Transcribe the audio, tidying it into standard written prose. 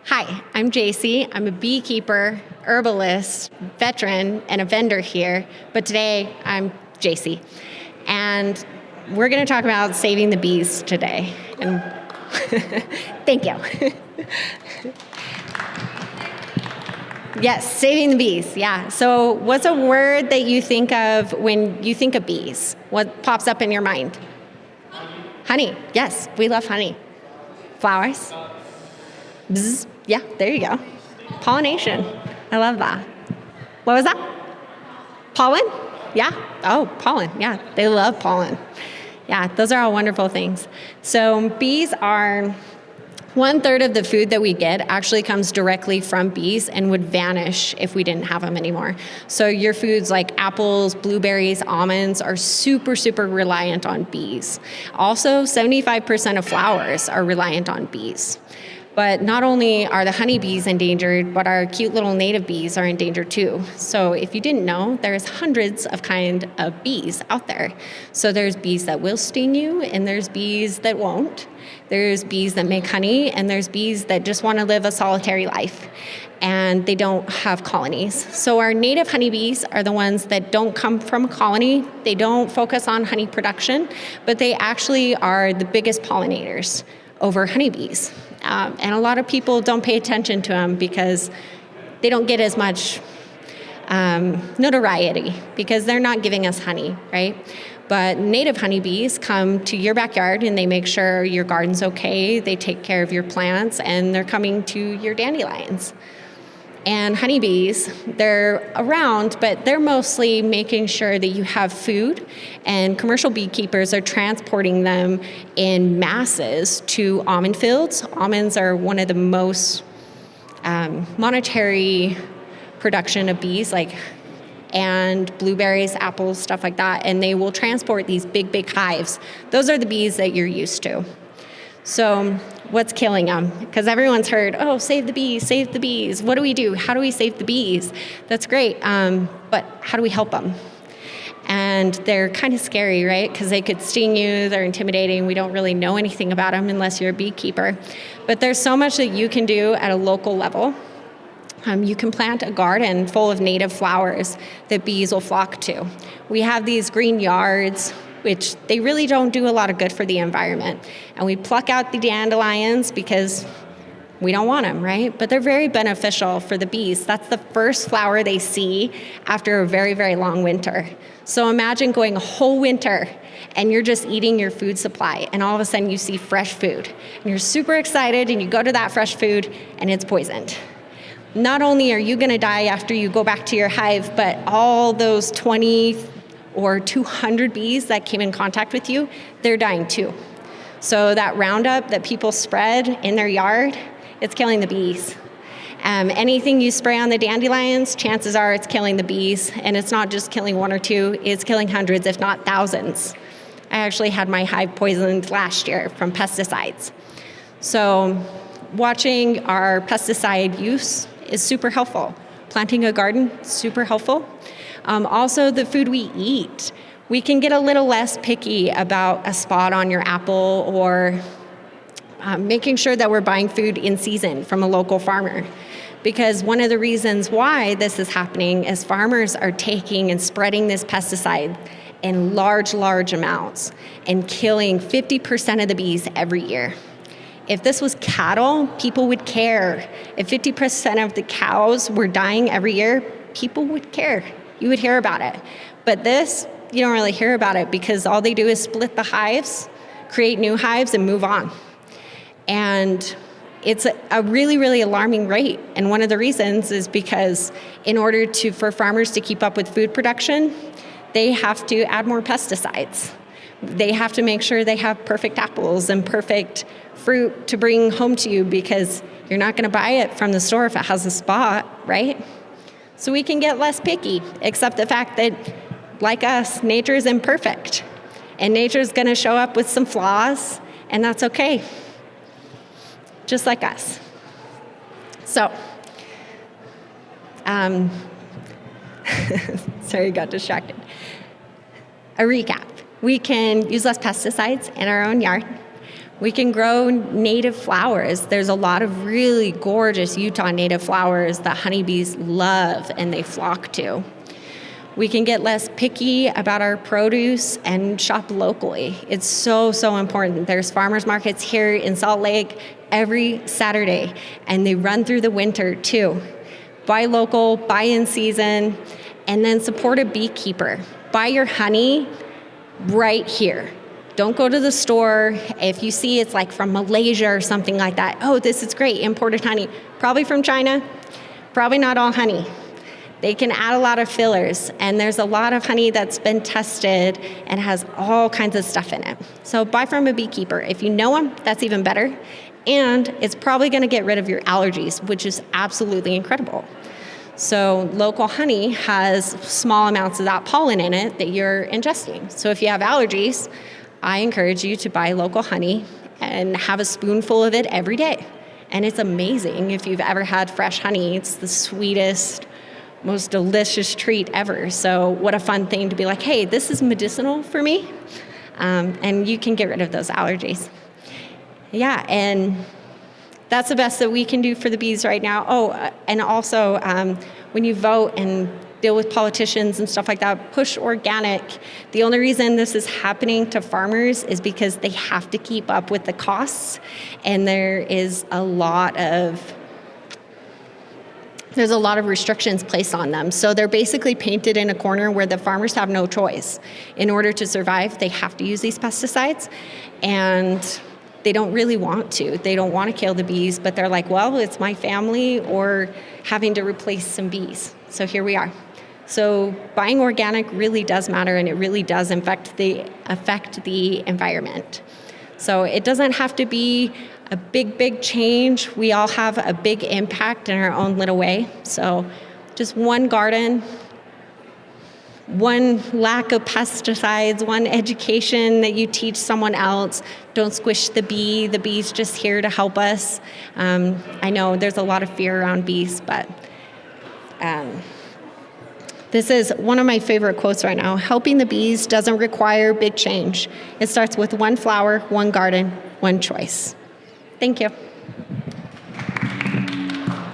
Hi, I'm Jaycee. I'm a beekeeper, herbalist, veteran, and a vendor here. But today, I'm Jaycee. And we're going to talk about saving the bees today. And thank you. Yes, saving the bees. Yeah. So what's a word that you think of when you think of bees? What pops up in your mind? Honey. Yes, we love honey. Flowers. Bzz. Yeah, there you go. Pollination. I love that. What was that? Pollen? Yeah. Oh, pollen. Yeah, they love pollen. Yeah, those are all wonderful things. So bees are 1/3 of the food that we get actually comes directly from bees and would vanish if we didn't have them anymore. So your foods like apples, blueberries, almonds are super, super reliant on bees. Also, 75% of flowers are reliant on bees. But not only are the honeybees endangered, but our cute little native bees are endangered too. So if you didn't know, there's hundreds of kind of bees out there. So there's bees that will sting you, and there's bees that won't. There's bees that make honey, and there's bees that just want to live a solitary life, and they don't have colonies. So our native honeybees are the ones that don't come from a colony. They don't focus on honey production, but they actually are the biggest pollinators over honeybees. And a lot of people don't pay attention to them because they don't get as much notoriety because they're not giving us honey, right? But native honeybees come to your backyard and they make sure your garden's okay, they take care of your plants, and they're coming to your dandelions. And honeybees, they're around, but they're mostly making sure that you have food, and commercial beekeepers are transporting them in masses to almond fields. Almonds are one of the most monetary production of bees, and blueberries, apples, stuff like that, and they will transport these big, big hives. Those are the bees that you're used to. So what's killing them? Because everyone's heard, oh, save the bees, save the bees. What do we do? How do we save the bees? That's great, but how do we help them? And they're kind of scary, right? Because they could sting you, they're intimidating, we don't really know anything about them unless you're a beekeeper. But there's so much that you can do at a local level. You can plant a garden full of native flowers that bees will flock to. We have these green yards, which they really don't do a lot of good for the environment. And we pluck out the dandelions because we don't want them, right? But they're very beneficial for the bees. That's the first flower they see after a very, very long winter. So imagine going a whole winter and you're just eating your food supply, and all of a sudden you see fresh food. And you're super excited, and you go to that fresh food, and it's poisoned. Not only are you gonna die after you go back to your hive, but all those 20 or 200 bees that came in contact with you, they're dying too. So that Roundup that people spread in their yard, it's killing the bees. Anything you spray on the dandelions, chances are it's killing the bees, and it's not just killing one or two, it's killing hundreds, if not thousands. I actually had my hive poisoned last year from pesticides. So watching our pesticide use is super helpful. Planting a garden, super helpful. Also, the food we eat. We can get a little less picky about a spot on your apple, or making sure that we're buying food in season from a local farmer. Because one of the reasons why this is happening is farmers are taking and spreading this pesticide in large, large amounts and killing 50% of the bees every year. If this was cattle, people would care. If 50% of the cows were dying every year, people would care. You would hear about it. But this, you don't really hear about it because all they do is split the hives, create new hives, and move on. And it's a really, really alarming rate. And one of the reasons is because in order for farmers to keep up with food production, they have to add more pesticides. They have to make sure they have perfect apples and perfect fruit to bring home to you, because you're not going to buy it from the store if it has a spot, right? So we can get less picky, except the fact that, like us, nature is imperfect. And nature is going to show up with some flaws, and that's okay. Just like us. So, sorry, got distracted. A recap. We can use less pesticides in our own yard. We can grow native flowers. There's a lot of really gorgeous Utah native flowers that honeybees love and they flock to. We can get less picky about our produce and shop locally. It's so, so important. There's farmers markets here in Salt Lake every Saturday, and they run through the winter too. Buy local, buy in season, and then support a beekeeper. Buy your honey right here. Don't go to the store. If you see it's like from Malaysia or something like that, oh, this is great, imported honey. Probably from China, probably not all honey. They can add a lot of fillers, and there's a lot of honey that's been tested and has all kinds of stuff in it. So buy from a beekeeper. If you know them, that's even better. And it's probably gonna get rid of your allergies, which is absolutely incredible. So local honey has small amounts of that pollen in it that you're ingesting. So if you have allergies, I encourage you to buy local honey and have a spoonful of it every day. And it's amazing. If you've ever had fresh honey, it's the sweetest, most delicious treat ever. So what a fun thing to be like, hey, this is medicinal for me. And you can get rid of those allergies. Yeah, and that's the best that we can do for the bees right now. Oh, and also when you vote and deal with politicians and stuff like that, push organic. The only reason this is happening to farmers is because they have to keep up with the costs, and there's a lot of restrictions placed on them. So they're basically painted in a corner where the farmers have no choice. In order to survive, they have to use these pesticides, and they don't really want to. They don't want to kill the bees, but they're like, well, it's my family or having to replace some bees. So here we are. So buying organic really does matter, and it really does affect the environment. So it doesn't have to be a big, big change. We all have a big impact in our own little way. So just one garden, one lack of pesticides, one education that you teach someone else. Don't squish the bee. The bee's just here to help us. I know there's a lot of fear around bees, but this is one of my favorite quotes right now. Helping the bees doesn't require big change. It starts with one flower, one garden, one choice. Thank you.